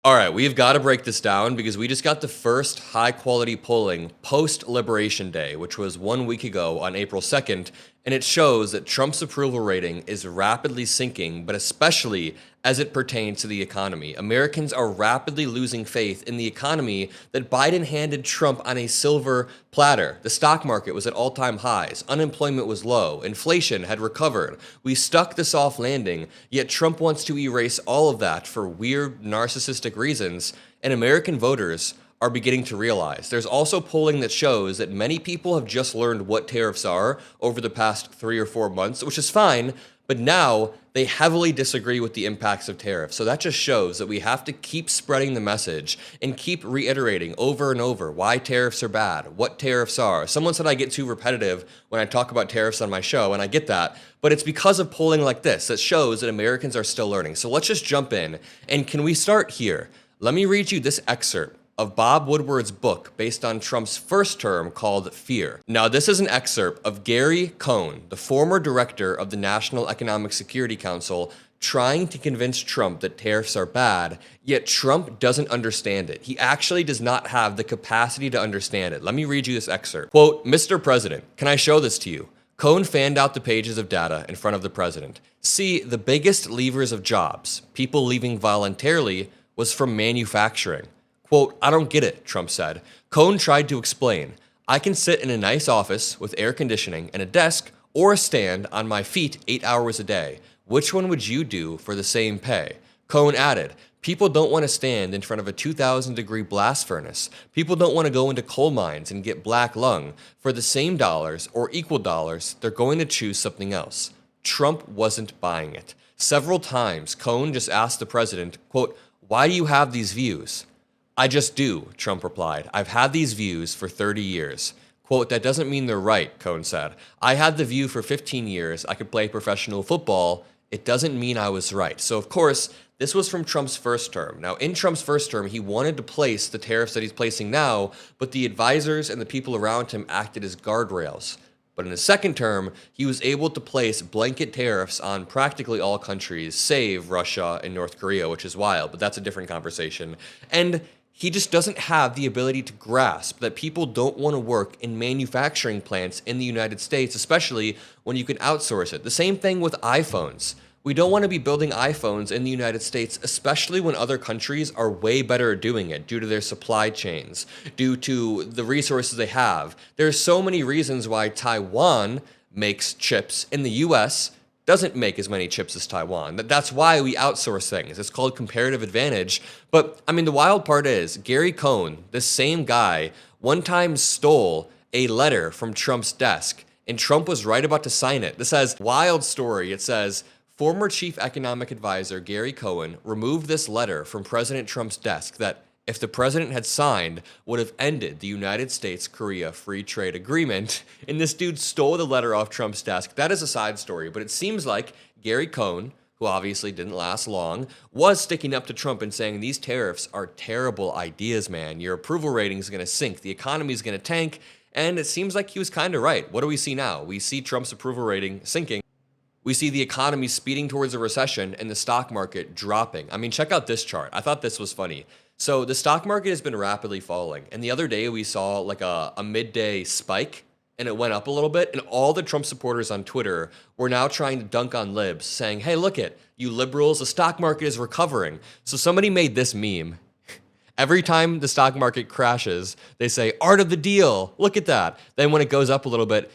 All right, we've got to break this down because we just got the first high quality polling post Liberation Day, which was 1 week ago on April 2nd, and it shows that Trump's approval rating is rapidly sinking, but especially as it pertains to the economy. Americans are rapidly losing faith in the economy that Biden handed Trump on a silver platter. The stock market was at all-time highs, unemployment was low, inflation had recovered. We stuck the soft landing, yet Trump wants to erase all of that for weird narcissistic reasons, and American voters are beginning to realize. There's also polling that shows that many people have just learned what tariffs are over the past 3 or 4 months, which is fine, but now they heavily disagree with the impacts of tariffs. So that just shows that we have to keep spreading the message and keep reiterating over and over why tariffs are bad, what tariffs are. Someone said I get too repetitive when I talk about tariffs on my show, and I get that, but it's because of polling like this that shows that Americans are still learning. So let's just jump in, and can we start here? Let me read you this excerpt of Bob Woodward's book based on Trump's first term called Fear. Now, this is an excerpt of Gary Cohn, the former director of the National Economic Security Council, trying to convince Trump that tariffs are bad, yet Trump doesn't understand it. He actually does not have the capacity to understand it. Let me read you this excerpt. Quote, "Mr. President, can I show this to you?" Cohn fanned out the pages of data in front of the president. "See, the biggest levers of jobs, people leaving voluntarily, was from manufacturing." Quote, "I don't get it," Trump said. Cohn tried to explain. "I can sit in a nice office with air conditioning and a desk or a stand on my feet 8 hours a day. Which one would you do for the same pay?" Cohn added, "People don't want to stand in front of a 2,000-degree blast furnace. People don't want to go into coal mines and get black lung. For the same dollars or equal dollars, they're going to choose something else." Trump wasn't buying it. Several times, Cohn just asked the president, quote, "Why do you have these views?" "I just do," Trump replied. "I've had these views for 30 years. Quote, "That doesn't mean they're right," Cohn said. "I had the view for 15 years I could play professional football. It doesn't mean I was right." So, of course, this was from Trump's first term. Now, in Trump's first term, he wanted to place the tariffs that he's placing now, but the advisors and the people around him acted as guardrails. But in his second term, he was able to place blanket tariffs on practically all countries, save Russia and North Korea, which is wild, but that's a different conversation. And he just doesn't have the ability to grasp that people don't want to work in manufacturing plants in the United States, especially when you can outsource it. The same thing with iPhones. We don't want to be building iPhones in the United States, especially when other countries are way better at doing it due to their supply chains, due to the resources they have. There's so many reasons why Taiwan makes chips in the US doesn't make as many chips as Taiwan. That's why we outsource things. It's called comparative advantage. But I mean, the wild part is Gary Cohn, this same guy, one time stole a letter from Trump's desk, and Trump was right about to sign it. This has wild story. It says, "Former chief economic advisor Gary Cohn removed this letter from President Trump's desk that, if the president had signed, would have ended the United States-Korea Free Trade Agreement." And this dude stole the letter off Trump's desk. That is a side story, but it seems like Gary Cohn, who obviously didn't last long, was sticking up to Trump and saying, "These tariffs are terrible ideas, man. Your approval rating is going to sink. The economy is going to tank." And it seems like he was kind of right. What do we see now? We see Trump's approval rating sinking. We see the economy speeding towards a recession and the stock market dropping. I mean, check out this chart. I thought this was funny. So the stock market has been rapidly falling. And the other day we saw like a midday spike and it went up a little bit. And all the Trump supporters on Twitter were now trying to dunk on libs, saying, "Hey, look it, you liberals, the stock market is recovering." So somebody made this meme. Every time the stock market crashes, they say, "Art of the deal, look at that." Then when it goes up a little bit,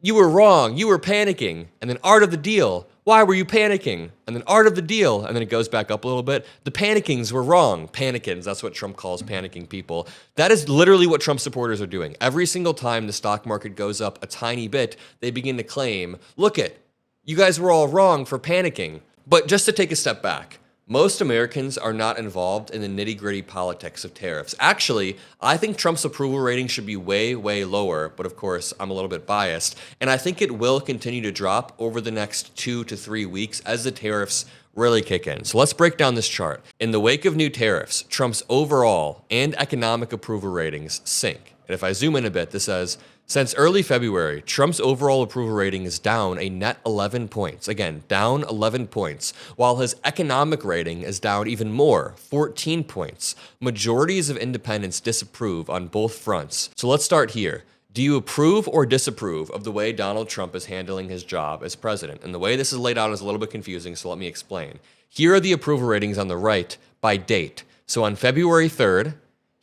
"You were wrong, you were panicking." And then "Art of the deal, why were you panicking?" And then "Art of the deal," and then it goes back up a little bit. "The panickings were wrong." Panicins, that's what Trump calls panicking people. That is literally what Trump supporters are doing. Every single time the stock market goes up a tiny bit, they begin to claim, "Look it, you guys were all wrong for panicking." But just to take a step back, most Americans are not involved in the nitty-gritty politics of tariffs. Actually, I think Trump's approval rating should be way, way lower, but of course, I'm a little bit biased, and I think it will continue to drop over the next 2 to 3 weeks as the tariffs really kick in. So let's break down this chart. In the wake of new tariffs, Trump's overall and economic approval ratings sink. And if I zoom in a bit, this says Since early February, Trump's overall approval rating is down a net 11 points. Again, down 11 points, while his economic rating is down even more, 14 points. Majorities of independents disapprove on both fronts. So let's start here. Do you approve or disapprove of the way Donald Trump is handling his job as president? And the way this is laid out is a little bit confusing, so let me explain. Here are the approval ratings on the right by date. So on February 3rd,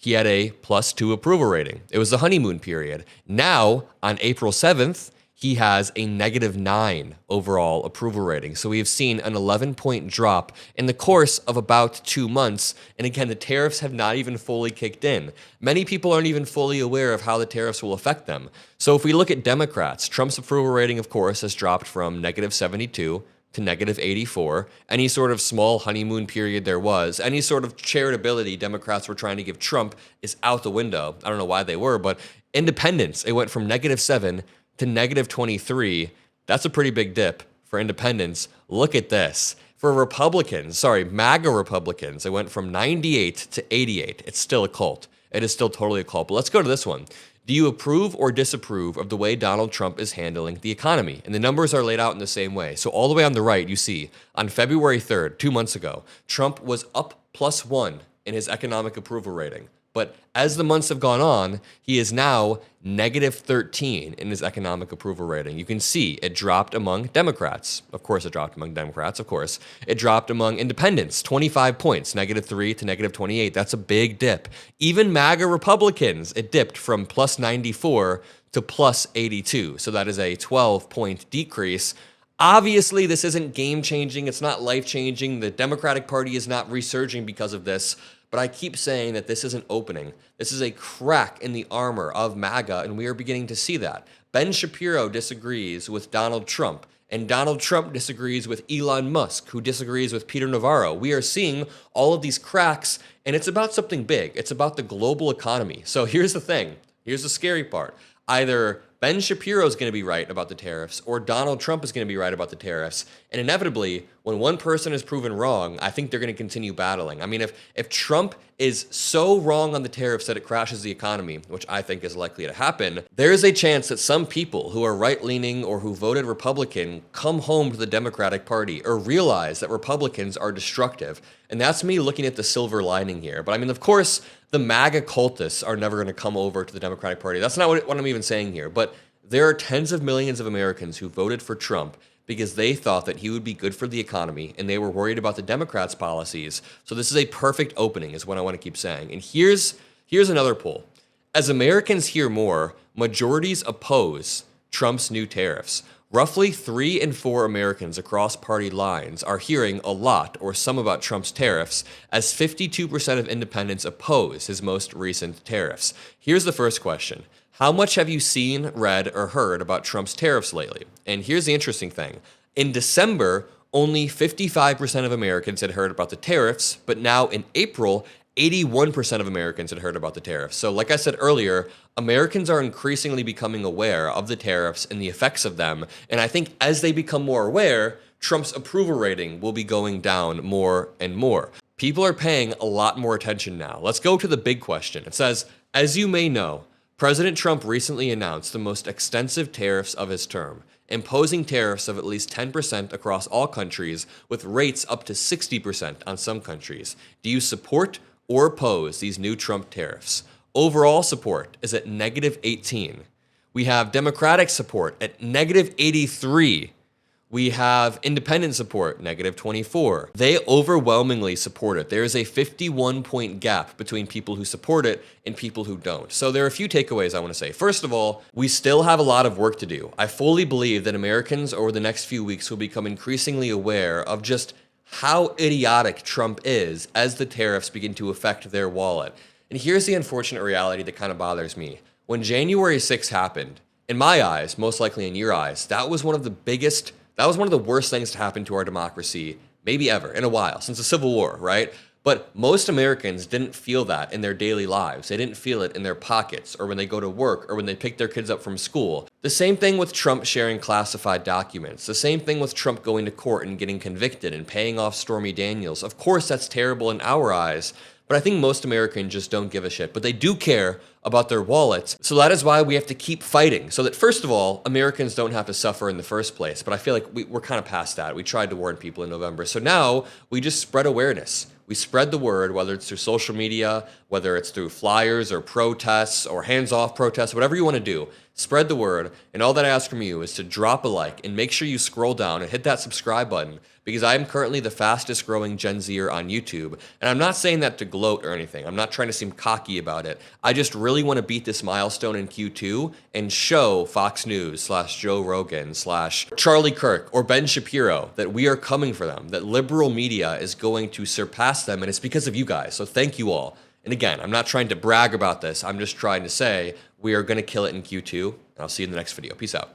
he had a +2 approval rating. It was the honeymoon period. Now, on April 7th, he has a -9 overall approval rating. So we have seen an 11-point drop in the course of about 2 months. And again, the tariffs have not even fully kicked in. Many people aren't even fully aware of how the tariffs will affect them. So if we look at Democrats, Trump's approval rating, of course, has dropped from -72 to -84. Any sort of small honeymoon period there was, any sort of charitability Democrats were trying to give Trump is out the window. I don't know why they were, but independence, it went from -7 to -23. That's a pretty big dip for independents. Look at this. For Republicans, MAGA Republicans, it went from 98 to 88. It's still a cult. It is still totally a cult. But let's go to this one. Do you approve or disapprove of the way Donald Trump is handling the economy? And the numbers are laid out in the same way. So all the way on the right, you see, on February 3rd, 2 months ago, Trump was up +1 in his economic approval rating. But as the months have gone on, he is now -13 in his economic approval rating. You can see it dropped among Democrats. Of course, it dropped among Democrats, of course. It dropped among independents, 25 points, -3 to -28. That's a big dip. Even MAGA Republicans, it dipped from +94 to +82. So that is a 12-point decrease. Obviously, this isn't game-changing. It's not life-changing. The Democratic Party is not resurging because of this. But I keep saying that this is an opening. This is a crack in the armor of MAGA, and we are beginning to see that. Ben Shapiro disagrees with Donald Trump, and Donald Trump disagrees with Elon Musk, who disagrees with Peter Navarro. We are seeing all of these cracks, and it's about something big. It's about the global economy. So here's the thing. Here's the scary part. Either Ben Shapiro is going to be right about the tariffs, or Donald Trump is going to be right about the tariffs. And inevitably, when one person is proven wrong, I think they're going to continue battling. I mean, if Trump is so wrong on the tariffs that it crashes the economy, which I think is likely to happen, there is a chance that some people who are right-leaning or who voted Republican come home to the Democratic Party or realize that Republicans are destructive. And that's me looking at the silver lining here. But I mean, of course, the MAGA cultists are never going to come over to the Democratic Party. That's not what I'm even saying here. But there are tens of millions of Americans who voted for Trump because they thought that he would be good for the economy and they were worried about the Democrats' policies. So this is a perfect opening, is what I want to keep saying. And here's another poll. As Americans hear more, majorities oppose Trump's new tariffs. Roughly 3 in 4 Americans across party lines are hearing a lot or some about Trump's tariffs, as 52% of independents oppose his most recent tariffs. Here's the first question. How much have you seen, read, or heard about Trump's tariffs lately? And here's the interesting thing. In December, only 55% of Americans had heard about the tariffs, but now in April, 81% of Americans had heard about the tariffs. So like I said earlier, Americans are increasingly becoming aware of the tariffs and the effects of them. And I think as they become more aware, Trump's approval rating will be going down more and more. People are paying a lot more attention now. Let's go to the big question. It says, as you may know, President Trump recently announced the most extensive tariffs of his term, imposing tariffs of at least 10% across all countries, with rates up to 60% on some countries. Do you support or oppose these new Trump tariffs? Overall support is at -18. We have Democratic support at -83. We have independent support, -24. They overwhelmingly support it. There is a 51-point gap between people who support it and people who don't. So there are a few takeaways I want to say. First of all, we still have a lot of work to do. I fully believe that Americans over the next few weeks will become increasingly aware of just how idiotic Trump is as the tariffs begin to affect their wallet. And here's the unfortunate reality that kind of bothers me. When January 6th happened, in my eyes, most likely in your eyes, that was one of the worst things to happen to our democracy, maybe ever, in a while, since the Civil War, right? But most Americans didn't feel that in their daily lives. They didn't feel it in their pockets or when they go to work or when they pick their kids up from school. The same thing with Trump sharing classified documents. The same thing with Trump going to court and getting convicted and paying off Stormy Daniels. Of course, that's terrible in our eyes, But I think most Americans just don't give a shit. But they do care about their wallets. So that is why we have to keep fighting. So that, first of all, Americans don't have to suffer in the first place. But I feel like we're kind of past that. We tried to warn people in November. So now we just spread awareness. We spread the word, whether it's through social media, whether it's through flyers or protests or hands-off protests, whatever you want to do. Spread the word. And all that I ask from you is to drop a like and make sure you scroll down and hit that subscribe button, because I am currently the fastest growing Gen Zer on YouTube. And I'm not saying that to gloat or anything. I'm not trying to seem cocky about it. I just really want to beat this milestone in Q2 and show Fox News / Joe Rogan / Charlie Kirk or Ben Shapiro that we are coming for them, that liberal media is going to surpass them, and it's because of you guys. So thank you all. And again, I'm not trying to brag about this. I'm just trying to say we are going to kill it in Q2. And I'll see you in the next video. Peace out.